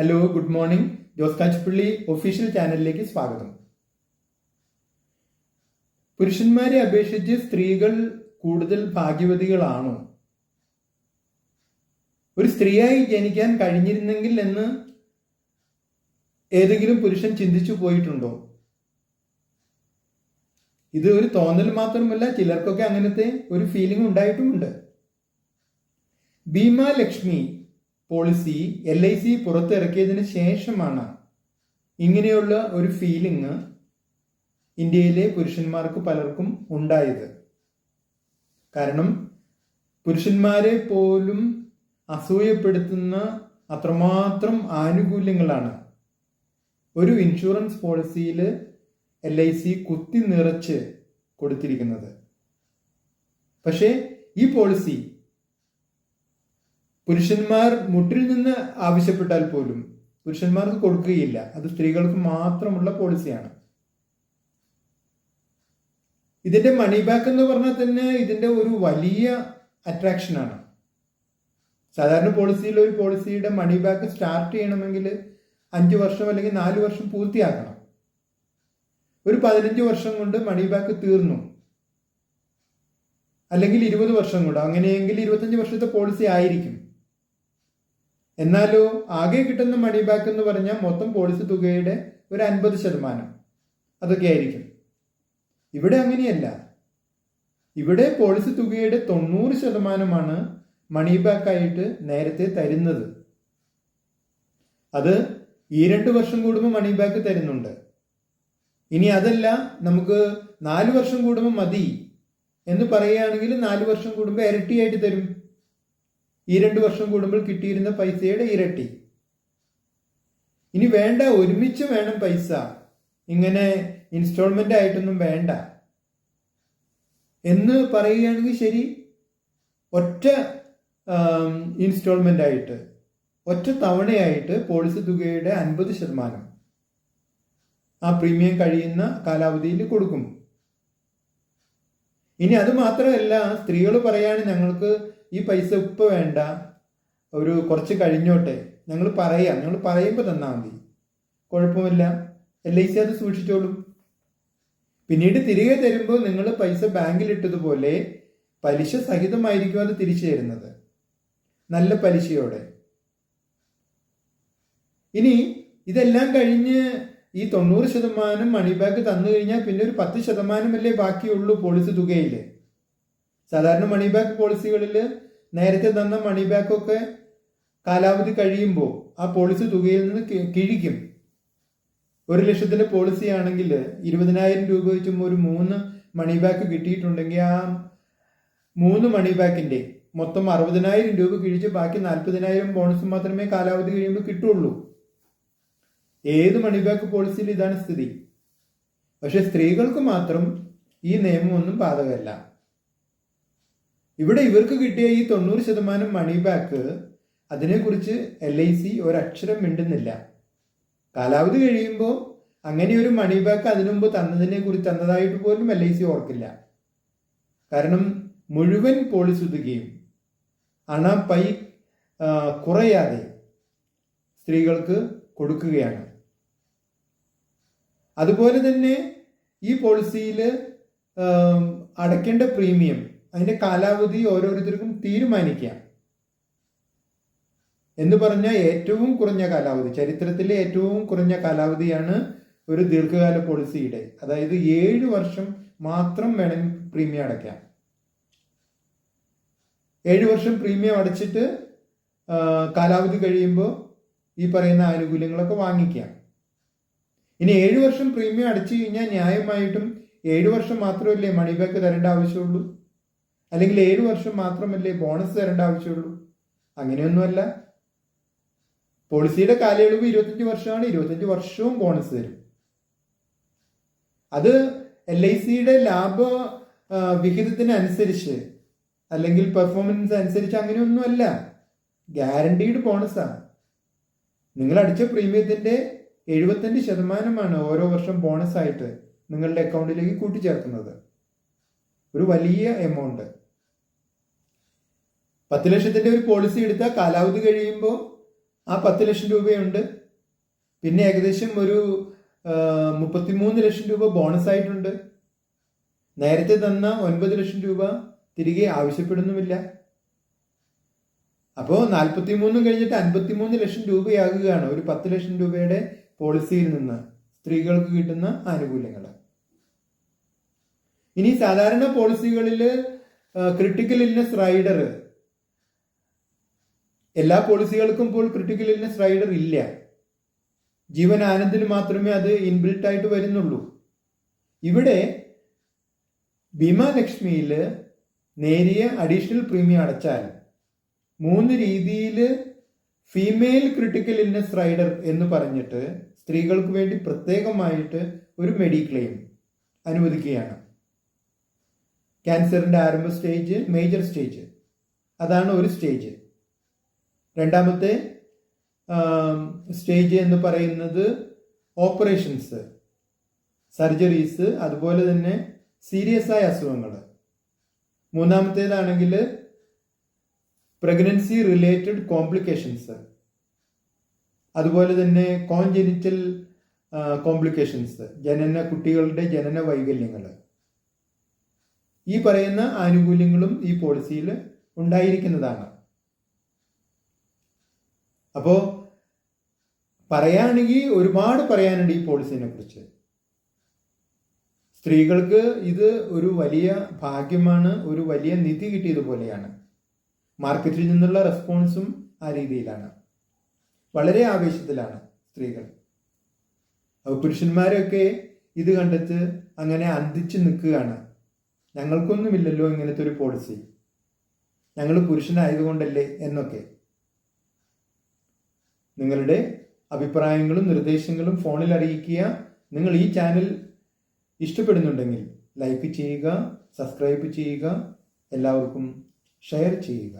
Hello, good morning. Jose Kachippally official ചാനലിലേക്ക് സ്വാഗതം. പുരുഷന്മാരെ അപേക്ഷിച്ച് സ്ത്രീകൾ കൂടുതൽ ഭാഗ്യവതികളാണോ? ഒരു സ്ത്രീയായി ജനിക്കാൻ കഴിഞ്ഞിരുന്നെങ്കിൽ എന്ന് ഏതെങ്കിലും പുരുഷൻ ചിന്തിച്ചു പോയിട്ടുണ്ടോ? ഇത് ഒരു തോന്നൽ മാത്രമല്ല, ചിലർക്കൊക്കെ അങ്ങനത്തെ ഒരു ഫീലിംഗ് ഉണ്ടായിട്ടുമുണ്ട്. ഭീമ ലക്ഷ്മി പോളിസി LIC പുറത്തിറക്കിയതിന് ശേഷമാണ് ഇങ്ങനെയുള്ള ഒരു ഫീലിംഗ് ഇന്ത്യയിലെ പുരുഷന്മാർക്ക് പലർക്കും ഉണ്ടായത്. കാരണം പുരുഷന്മാരെ പോലും അസൂയപ്പെടുത്തുന്ന അത്രമാത്രം ആനുകൂല്യങ്ങളാണ് ഒരു ഇൻഷുറൻസ് പോളിസിയിൽ LIC കുത്തി നിറച്ച് കൊടുത്തിരിക്കുന്നത്. പക്ഷേ ഈ പോളിസി പുരുഷന്മാർ മുട്ടിൽ നിന്ന് ആവശ്യപ്പെട്ടാൽ പോലും പുരുഷന്മാർക്ക് കൊടുക്കുകയില്ല. അത് സ്ത്രീകൾക്ക് മാത്രമുള്ള പോളിസിയാണ്. ഇതിന്റെ മണി ബാക്ക് എന്ന് പറഞ്ഞാൽ തന്നെ ഇതിന്റെ ഒരു വലിയ അട്രാക്ഷനാണ്. സാധാരണ പോളിസിയിൽ ഒരു പോളിസിയുടെ മണി ബാക്ക് സ്റ്റാർട്ട് ചെയ്യണമെങ്കിൽ 5 വർഷം അല്ലെങ്കിൽ 4 വർഷം പൂർത്തിയാക്കണം. ഒരു 15 വർഷം കൊണ്ട് മണി ബാക്ക് തീർന്നു, അല്ലെങ്കിൽ 20 വർഷം കൊണ്ട്, അങ്ങനെയെങ്കിൽ 25 വർഷത്തെ പോളിസി ആയിരിക്കും. എന്നാലോ ആകെ കിട്ടുന്ന മണി ബാക്ക് എന്ന് പറഞ്ഞാൽ മൊത്തം പോളിസി തുകയുടെ ഒരു 50% അതൊക്കെ ആയിരിക്കും. ഇവിടെ അങ്ങനെയല്ല. ഇവിടെ പോളിസി തുകയുടെ 90% മണി ബാക്കായിട്ട് നേരത്തെ തരുന്നത്. അത് ഈ 2 വർഷം കൂടുമ്പോൾ മണി ബാക്ക് തരുന്നുണ്ട്. ഇനി അതല്ല, നമുക്ക് 4 വർഷം കൂടുമ്പോൾ മതി എന്ന് പറയുകയാണെങ്കിൽ 4 വർഷം കൂടുമ്പോൾ ഇരട്ടിയായിട്ട് തരും. ഈ 2 വർഷം കൂടുമ്പോൾ കിട്ടിയിരുന്ന പൈസയുടെ ഇരട്ടി. ഇനി വേണ്ട, ഒരുമിച്ച് വേണം പൈസ, ഇങ്ങനെ ഇൻസ്റ്റാൾമെന്റ് ആയിട്ടൊന്നും വേണ്ട എന്ന് പറയുകയാണെങ്കിൽ ശരി, ഒറ്റ ഇൻസ്റ്റാൾമെന്റ് ആയിട്ട്, ഒറ്റ തവണയായിട്ട് പോളിസി തുകയുടെ 50% ആ പ്രീമിയം കഴിയുന്ന കാലാവധിയിൽ കൊടുക്കും. ഇനി അത് മാത്രമല്ല, സ്ത്രീകൾ പറയാണ് ഞങ്ങൾക്ക് ഈ പൈസ ഇപ്പം വേണ്ട, ഒരു കുറച്ച് കഴിഞ്ഞോട്ടെ, ഞങ്ങൾ പറയുമ്പോൾ തന്നാൽ മതി, കുഴപ്പമില്ല, LIC അത് സൂക്ഷിച്ചോളും. പിന്നീട് തിരികെ തരുമ്പോൾ നിങ്ങൾ പൈസ ബാങ്കിലിട്ടതുപോലെ പലിശ സഹിതമായിരിക്കും അത് തിരിച്ചു തരുന്നത്, നല്ല പലിശയോടെ. ഇനി ഇതെല്ലാം കഴിഞ്ഞ് ഈ 90% മണി ബാക്ക് തന്നു കഴിഞ്ഞാൽ പിന്നെ ഒരു 10% ബാക്കിയുള്ളൂ പോളിസി തുകയിൽ. സാധാരണ മണി ബാക്ക് പോളിസികളിൽ നേരത്തെ തന്ന മണി ബാക്കൊക്കെ കാലാവധി കഴിയുമ്പോൾ ആ പോളിസി തുകയിൽ നിന്ന് കിഴിക്കും. 1 ലക്ഷത്തിന്റെ പോളിസി ആണെങ്കിൽ 20,000 രൂപ വെച്ചും ഒരു 3 മണി ബാക്ക് കിട്ടിയിട്ടുണ്ടെങ്കിൽ ആ 3 മണി ബാക്കിന്റെ മൊത്തം 60,000 രൂപ കിഴിച്ച് ബാക്കി 40,000 ബോണസ് മാത്രമേ കാലാവധി കഴിയുമ്പോൾ കിട്ടുള്ളൂ. ഏത് മണി ബാക്ക് പോളിസിയിൽ ഇതാണ് സ്ഥിതി. പക്ഷെ സ്ത്രീകൾക്ക് മാത്രം ഈ നിയമമൊന്നും ബാധകമല്ല. ഇവിടെ ഇവർക്ക് കിട്ടിയ ഈ 90% മണി ബാക്ക്, അതിനെക്കുറിച്ച് LIC ഒരക്ഷരം മിണ്ടുന്നില്ല. കാലാവധി കഴിയുമ്പോൾ അങ്ങനെ ഒരു മണി ബാക്ക് അതിനുമുമ്പ് തന്നതായിട്ട് പോലും LIC ഓർക്കില്ല. കാരണം മുഴുവൻ പോളിസി തുകയും പൈ കുറയാതെ സ്ത്രീകൾക്ക് കൊടുക്കുകയാണ്. അതുപോലെ തന്നെ ഈ പോളിസിയിൽ അടയ്ക്കേണ്ട പ്രീമിയം, അതിന്റെ കാലാവധി ഓരോരുത്തർക്കും തീരുമാനിക്കാം. എന്ന് പറഞ്ഞാൽ ഏറ്റവും കുറഞ്ഞ കാലാവധി, ചരിത്രത്തിലെ ഏറ്റവും കുറഞ്ഞ കാലാവധിയാണ് ഒരു ദീർഘകാല പോളിസിയുടെ. അതായത് 7 വർഷം മാത്രം വേണമെങ്കിൽ പ്രീമിയം അടയ്ക്കാം. 7 വർഷം പ്രീമിയം അടച്ചിട്ട് കാലാവധി കഴിയുമ്പോൾ ഈ പറയുന്ന ആനുകൂല്യങ്ങളൊക്കെ വാങ്ങിക്കാം. ഇനി 7 വർഷം പ്രീമിയം അടച്ചു കഴിഞ്ഞാൽ ന്യായമായിട്ടും 7 വർഷം മാത്രമല്ലേ മണി ബാക്ക് തരേണ്ട ആവശ്യമുള്ളൂ, അല്ലെങ്കിൽ 7 വർഷം മാത്രമല്ലേ ബോണസ് തരേണ്ട ആവശ്യമുള്ളൂ? അങ്ങനെയൊന്നുമല്ല. പോളിസിയുടെ കാലയളവ് 25 വർഷമാണ്. 25 വർഷവും ബോണസ് തരും. അത് LICയുടെ ലാഭ വിഹിതത്തിനനുസരിച്ച് അല്ലെങ്കിൽ പെർഫോമൻസ് അനുസരിച്ച് അങ്ങനെയൊന്നുമല്ല, ഗ്യാരണ്ടീഡ് ബോണസാണ്. നിങ്ങൾ അടിച്ച പ്രീമിയത്തിന്റെ 75% ഓരോ വർഷം ബോണസ് ആയിട്ട് നിങ്ങളുടെ അക്കൗണ്ടിലേക്ക് കൂട്ടിച്ചേർക്കുന്നത്. ഒരു വലിയ എമൗണ്ട്. 10 ലക്ഷത്തിന്റെ ഒരു പോളിസി എടുത്താൽ കാലാവധി കഴിയുമ്പോൾ ആ 10 ലക്ഷം രൂപയുണ്ട്. പിന്നെ ഏകദേശം ഒരു 33 ലക്ഷം രൂപ ബോണസ് ആയിട്ടുണ്ട്. നേരത്തെ തന്ന 9 ലക്ഷം രൂപ തിരികെ ആവശ്യപ്പെടുന്നുമില്ല. അപ്പോൾ 43 കഴിഞ്ഞിട്ട് 53 ലക്ഷം രൂപയാകുകയാണ് ഒരു 10 ലക്ഷം രൂപയുടെ പോളിസിയിൽ നിന്ന് സ്ത്രീകൾക്ക് കിട്ടുന്ന ആനുകൂല്യങ്ങൾ. ഇനി സാധാരണ പോളിസികളിൽ ക്രിട്ടിക്കൽ ഇൽനെസ് റൈഡർ, എല്ലാ പോളിസികൾക്കും ഇപ്പോൾ ക്രിട്ടിക്കൽ ഇൽനെസ് റൈഡർ ഇല്ല. ജീവൻ ആനന്ദിന് മാത്രമേ അത് ഇൻബിൽട്ട് ആയിട്ട് വരുന്നുള്ളൂ. ഇവിടെ ഭീമാലക്ഷ്മിയിൽ നേരിയ അഡീഷണൽ പ്രീമിയം അടച്ചാൽ 3 രീതിയിൽ ഫീമെയിൽ ക്രിട്ടിക്കൽ ഇൽനെസ് റൈഡർ എന്ന് പറഞ്ഞിട്ട് സ്ത്രീകൾക്ക് വേണ്ടി പ്രത്യേകമായിട്ട് ഒരു മെഡിക്ലെയിം അനുവദിക്കുകയാണ്. ക്യാൻസറിന്റെ ആരംഭ സ്റ്റേജ്, മേജർ സ്റ്റേജ്, അതാണ് ഒരു സ്റ്റേജ്. രണ്ടാമത്തെ സ്റ്റേജ് എന്ന് പറയുന്നത് ഓപ്പറേഷൻസ്, സർജറീസ്, അതുപോലെ തന്നെ സീരിയസ് ആയ അസുഖങ്ങൾ. മൂന്നാമത്തേതാണെങ്കിൽ പ്രഗ്നൻസി റിലേറ്റഡ് കോംപ്ലിക്കേഷൻസ്, അതുപോലെ തന്നെ കോൺജെനിറ്റൽ കോംപ്ലിക്കേഷൻസ്, കുട്ടികളുടെ ജനന വൈകല്യങ്ങൾ. ഈ പറയുന്ന ആനുകൂല്യങ്ങളും ഈ പോളിസിയിൽ ഉണ്ടായിരിക്കുന്നതാണ്. അപ്പോൾ പറയുകയാണെങ്കിൽ ഒരുപാട് പറയാനുണ്ട് ഈ പോളിസിനെ കുറിച്ച്. സ്ത്രീകൾക്ക് ഇത് ഒരു വലിയ ഭാഗ്യമാണ്, ഒരു വലിയ നിധി കിട്ടിയതുപോലെയാണ്. മാർക്കറ്റിൽ നിന്നുള്ള റെസ്പോൺസും ആ രീതിയിലാണ്. വളരെ ആവേശത്തിലാണ് സ്ത്രീകൾ. അപ്പോൾ പുരുഷന്മാരൊക്കെ ഇത് കണ്ടിട്ട് അങ്ങനെ അന്തിച്ചു നിൽക്കുകയാണ്. ഞങ്ങൾക്കൊന്നുമില്ലല്ലോ ഇങ്ങനത്തെ ഒരു പോളിസി, ഞങ്ങൾ പുരുഷനായതുകൊണ്ടല്ലേ എന്നൊക്കെ. നിങ്ങളുടെ അഭിപ്രായങ്ങളും നിർദ്ദേശങ്ങളും ഫോണിൽ അറിയിക്കുക. നിങ്ങൾ ഈ ചാനൽ ഇഷ്ടപ്പെടുന്നുണ്ടെങ്കിൽ ലൈക്ക് ചെയ്യുക, സബ്സ്ക്രൈബ് ചെയ്യുക, എല്ലാവർക്കും ഷെയർ ചെയ്യുക.